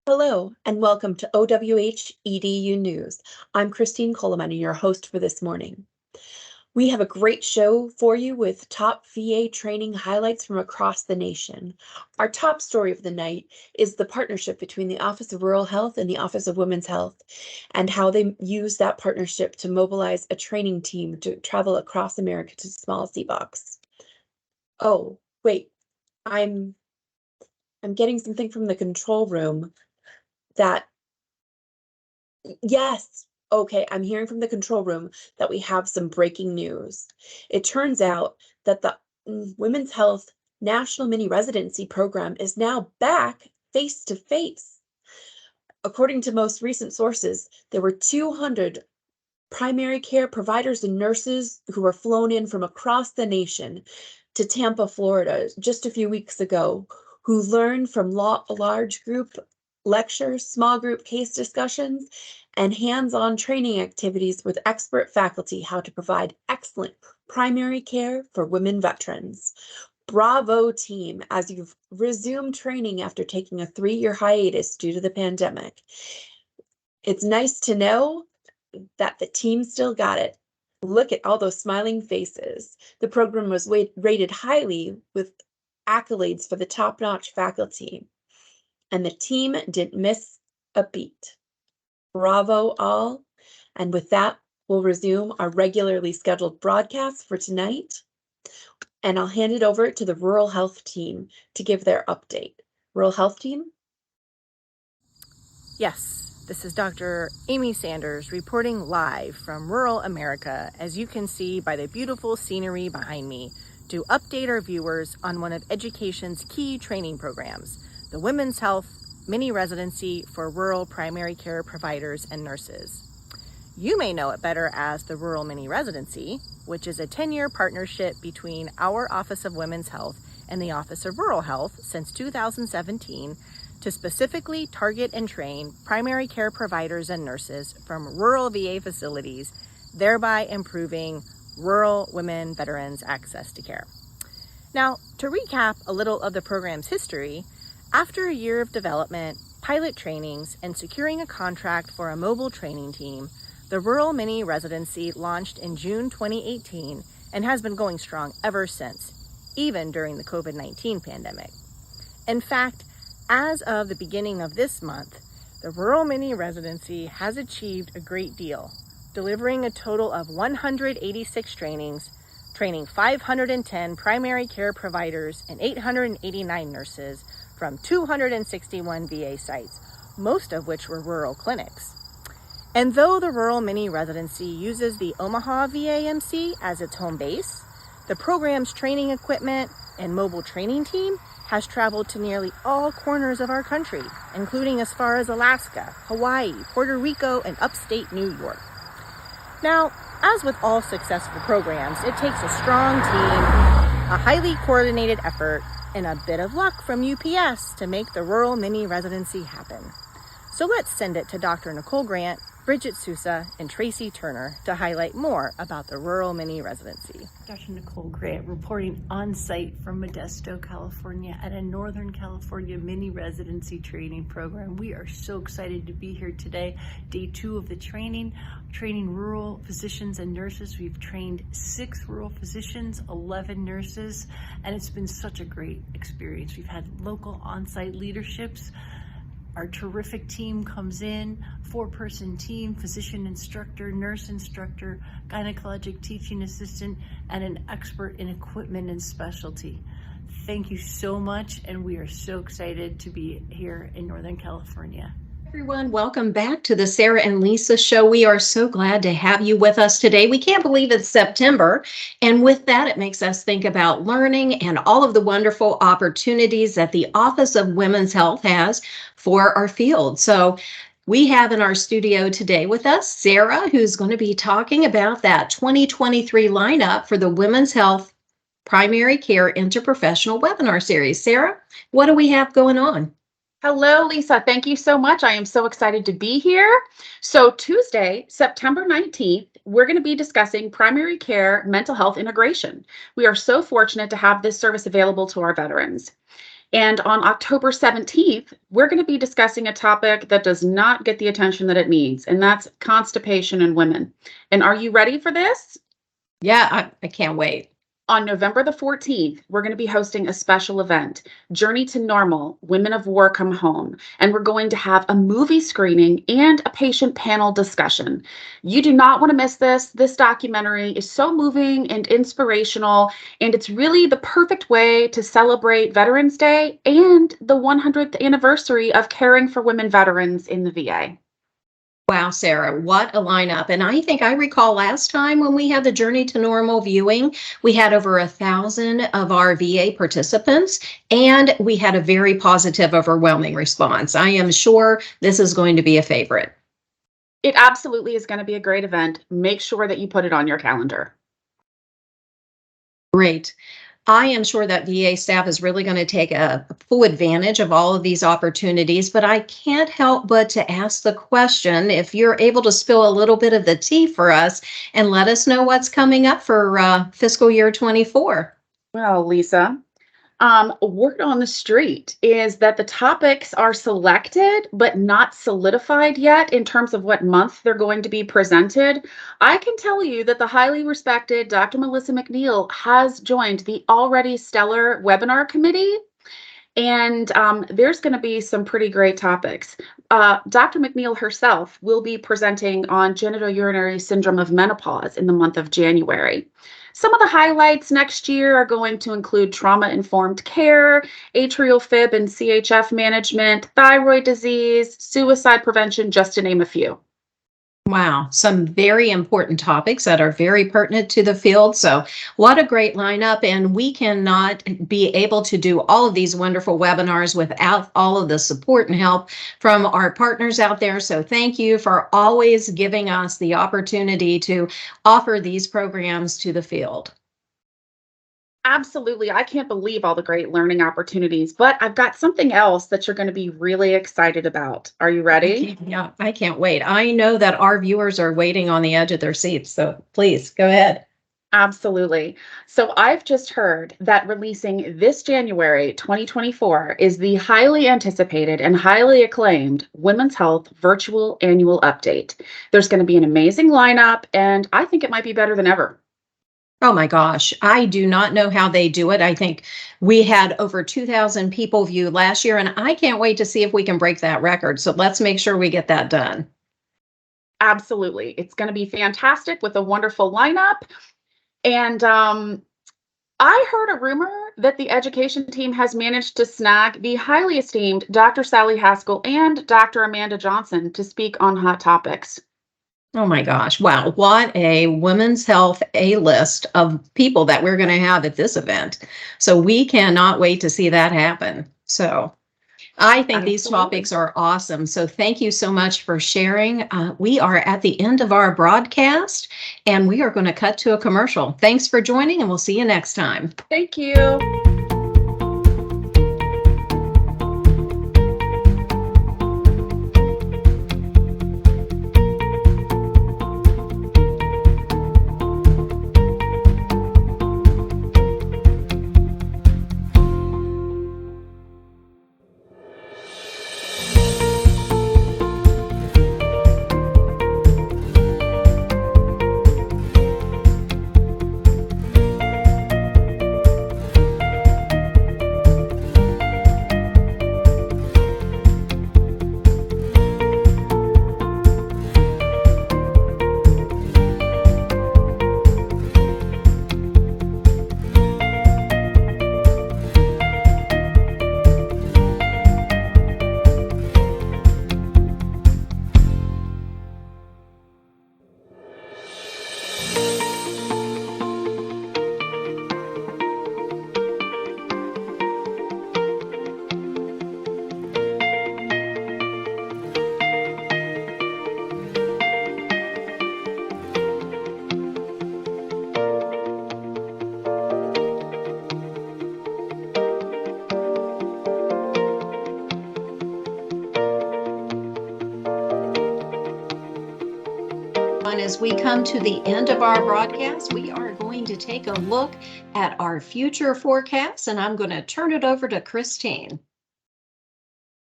Hello, and welcome to OWH EDU News. I'm Christine Coleman, your host for this morning. We have a great show for you with top VA training highlights from across the nation. Our top story of the night is the partnership between the Office of Rural Health and the Office of Women's Health, and how they use that partnership to mobilize a training team to travel across America to small CBOCs. Oh, wait, I'm getting something from the control room that yes. Okay, I'm hearing from the control room that we have some breaking news. It turns out that the Women's Health National Mini Residency Program is now back face to face. According to most recent sources, there were 200 primary care providers and nurses who were flown in from across the nation to Tampa, Florida, just a few weeks ago, who learned from large group lectures, small group case discussions, and hands-on training activities with expert faculty how to provide excellent primary care for women veterans. Bravo, team, as you've resumed training after taking a 3-year hiatus due to the pandemic. It's nice to know that the team still got it. Look at all those smiling faces. The program was rated highly with accolades for the top-notch faculty, and the team didn't miss a beat. Bravo all. And with that, we'll resume our regularly scheduled broadcast for tonight. And I'll hand it over to the Rural Health team to give their update. Rural Health team? Yes, this is Dr. Amy Sanders reporting live from rural America, as you can see by the beautiful scenery behind me, to update our viewers on one of education's key training programs, the Women's Health Mini Residency for Rural Primary Care Providers and Nurses. You may know it better as the Rural Mini Residency, which is a 10-year partnership between our Office of Women's Health and the Office of Rural Health since 2017 to specifically target and train primary care providers and nurses from rural VA facilities, thereby improving rural women veterans' access to care. Now, to recap a little of the program's history, after a year of development, pilot trainings, and securing a contract for a mobile training team, the Rural Mini Residency launched in June 2018 and has been going strong ever since, even during the COVID-19 pandemic. In fact, as of the beginning of this month, the Rural Mini Residency has achieved a great deal, delivering a total of 186 trainings, training 510 primary care providers and 889 nurses from 261 VA sites, most of which were rural clinics. And though the Rural Mini Residency uses the Omaha VAMC as its home base, the program's training equipment and mobile training team has traveled to nearly all corners of our country, including as far as Alaska, Hawaii, Puerto Rico, and upstate New York. Now, as with all successful programs, it takes a strong team, a highly coordinated effort, and a bit of luck from UPS to make the Rural Mini Residency happen. So let's send it to Dr. Nicole Grant, Bridget Sousa, and Tracy Turner to highlight more about the Rural Mini Residency. Dr. Nicole Grant reporting on site from Modesto, California at a Northern California mini residency training program. We are so excited to be here today. Day 2 of the training rural physicians and nurses. We've trained 6 rural physicians, 11 nurses, and it's been such a great experience. We've had local on-site leaderships. Our terrific team comes in, 4-person team, physician instructor, nurse instructor, gynecologic teaching assistant, and an expert in equipment and specialty. Thank you so much, and we are so excited to be here in Northern California. Everyone, welcome back to the Sarah and Lisa Show. We are so glad to have you with us today. We can't believe it's September, and with that, it makes us think about learning and all of the wonderful opportunities that the Office of Women's Health has for our field. So we have in our studio today with us Sarah, who's going to be talking about that 2023 lineup for the Women's Health Primary Care Interprofessional Webinar Series. Sarah, what do we have going on? Hello, Lisa. Thank you so much. I am so excited to be here. So Tuesday, September 19th, we're going to be discussing primary care mental health integration. We are so fortunate to have this service available to our veterans. And on October 17th, we're going to be discussing a topic that does not get the attention that it needs, and that's constipation in women. And are you ready for this? Yeah, I can't wait. On November the 14th, we're going to be hosting a special event, Journey to Normal, Women of War Come Home. And we're going to have a movie screening and a patient panel discussion. You do not want to miss this. This documentary is so moving and inspirational, and it's really the perfect way to celebrate Veterans Day and the 100th anniversary of caring for women veterans in the VA. Wow, Sarah, what a lineup. And I think I recall last time when we had the Journey to Normal viewing, we had over 1,000 of our VA participants, and we had a very positive, overwhelming response. I am sure this is going to be a favorite. It absolutely is going to be a great event. Make sure that you put it on your calendar. Great. I am sure that VA staff is really going to take a full advantage of all of these opportunities, but I can't help but to ask the question, if you're able to spill a little bit of the tea for us and let us know what's coming up for fiscal year 24. Well, Lisa, word on the street is that the topics are selected but not solidified yet in terms of what month they're going to be presented. I can tell you that the highly respected Dr. Melissa McNeil has joined the already stellar webinar committee, and there's going to be some pretty great topics. Dr. McNeil herself will be presenting on genitourinary syndrome of menopause in the month of January. Some of the highlights next year are going to include trauma-informed care, atrial fib and CHF management, thyroid disease, suicide prevention, just to name a few. Wow, some very important topics that are very pertinent to the field. So what a great lineup. And we cannot be able to do all of these wonderful webinars without all of the support and help from our partners out there. So thank you for always giving us the opportunity to offer these programs to the field. Absolutely. I can't believe all the great learning opportunities, but I've got something else that you're going to be really excited about. Are you ready? Yeah, I can't wait. I know that our viewers are waiting on the edge of their seats. So please go ahead. Absolutely. So I've just heard that releasing this January 2024 is the highly anticipated and highly acclaimed Women's Health Virtual Annual Update. There's going to be an amazing lineup, and I think it might be better than ever. Oh my gosh, I do not know how they do it. I think we had over 2,000 people view last year, and I can't wait to see if we can break that record. So let's make sure we get that done. Absolutely. It's going to be fantastic with a wonderful lineup. And I heard a rumor that the education team has managed to snag the highly esteemed Dr. Sally Haskell and Dr. Amanda Johnson to speak on hot topics. Oh my gosh. Wow. What a women's health A-list of people that we're going to have at this event. So we cannot wait to see that happen. So I think these topics are awesome. So thank you so much for sharing. We are at the end of our broadcast, and we are going to cut to a commercial. Thanks for joining, and we'll see you next time. Thank you. As we come to the end of our broadcast, we are going to take a look at our future forecasts, and I'm going to turn it over to Christine.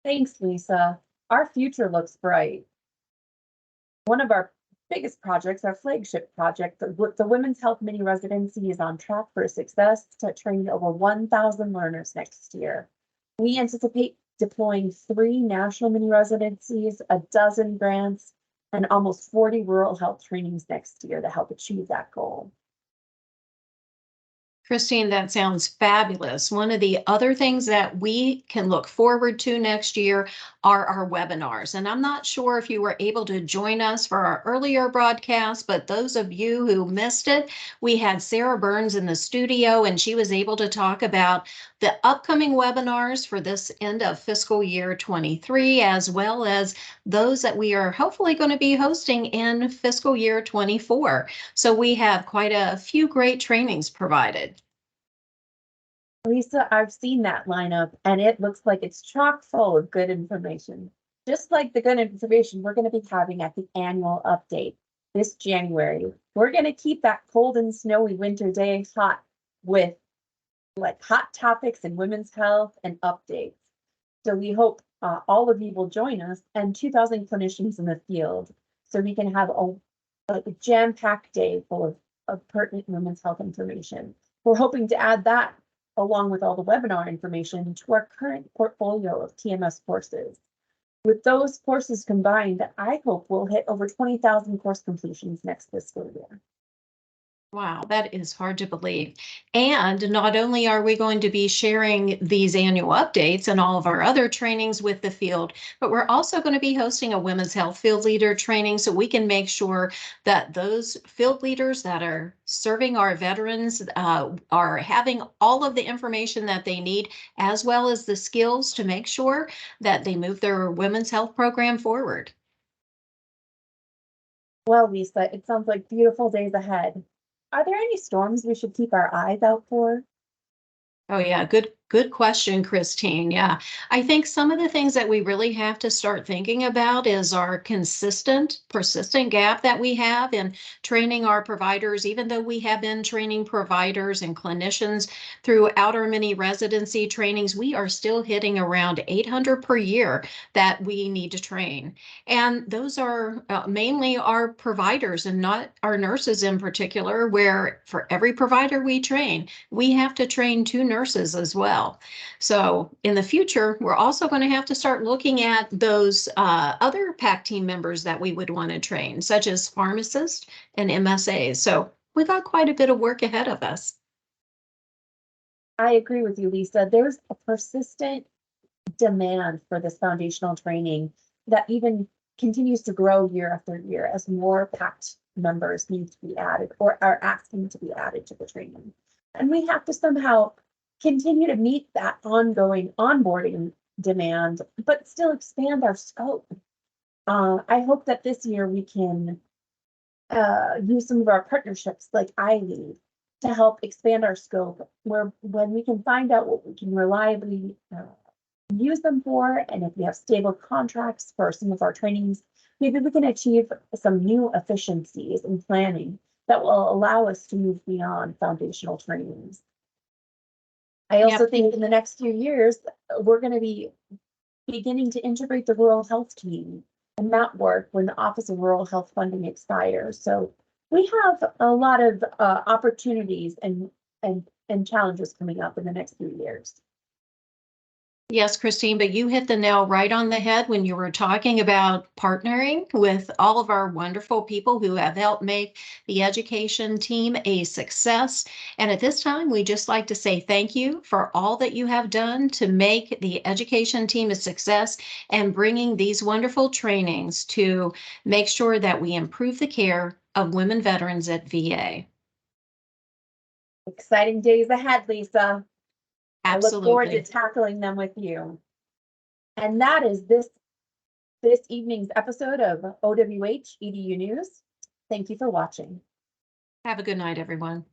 Thanks, Lisa. Our future looks bright. One of our biggest projects, our flagship project, the Women's Health Mini Residency, is on track for success to train over 1,000 learners next year. We anticipate deploying 3 national mini residencies, a dozen grants, and almost 40 rural health trainings next year to help achieve that goal. Christine, that sounds fabulous. One of the other things that we can look forward to next year are our webinars. And I'm not sure if you were able to join us for our earlier broadcast, but those of you who missed it, we had Sarah Burns in the studio, and she was able to talk about the upcoming webinars for this end of fiscal year 23, as well as those that we are hopefully going to be hosting in fiscal year 24. So we have quite a few great trainings provided. Lisa, I've seen that lineup and it looks like it's chock full of good information. Just like the good information we're going to be having at the annual update this January. We're going to keep that cold and snowy winter day hot with like hot topics in women's health and updates. So we hope all of you will join us and 2,000 clinicians in the field so we can have a jam-packed day full of pertinent women's health information. We're hoping to add that along with all the webinar information to our current portfolio of TMS courses. With those courses combined, I hope we'll hit over 20,000 course completions next fiscal year. Wow, that is hard to believe. And not only are we going to be sharing these annual updates and all of our other trainings with the field, but we're also going to be hosting a women's health field leader training so we can make sure that those field leaders that are serving our veterans are having all of the information that they need, as well as the skills to make sure that they move their women's health program forward. Well, Lisa, it sounds like beautiful days ahead. Are there any storms we should keep our eyes out for? Oh yeah, good question, Christine. Yeah, I think some of the things that we really have to start thinking about is our persistent gap that we have in training our providers. Even though we have been training providers and clinicians throughout our mini residency trainings, we are still hitting around 800 per year that we need to train. And those are mainly our providers and not our nurses in particular, where for every provider we train, we have to train 2 nurses as well. So in the future, we're also going to have to start looking at those other PAC team members that we would want to train, such as pharmacists and MSAs. So we've got quite a bit of work ahead of us. I agree with you, Lisa. There's a persistent demand for this foundational training that even continues to grow year after year as more PAC members need to be added or are asking to be added to the training. And we have to somehow continue to meet that ongoing onboarding demand, but still expand our scope. I hope that this year we can use some of our partnerships like iLead to help expand our scope, where when we can find out what we can reliably use them for, and if we have stable contracts for some of our trainings, maybe we can achieve some new efficiencies in planning that will allow us to move beyond foundational trainings. I also think in the next few years, we're going to be beginning to integrate the rural health team and that work when the Office of Rural Health funding expires. So we have a lot of opportunities and challenges coming up in the next few years. Yes, Christine, but you hit the nail right on the head when you were talking about partnering with all of our wonderful people who have helped make the education team a success. And at this time, we just like to say thank you for all that you have done to make the education team a success and bringing these wonderful trainings to make sure that we improve the care of women veterans at VA. Exciting days ahead, Lisa. Absolutely. I look forward to tackling them with you. And that is this evening's episode of OWH EDU News. Thank you for watching. Have a good night, everyone.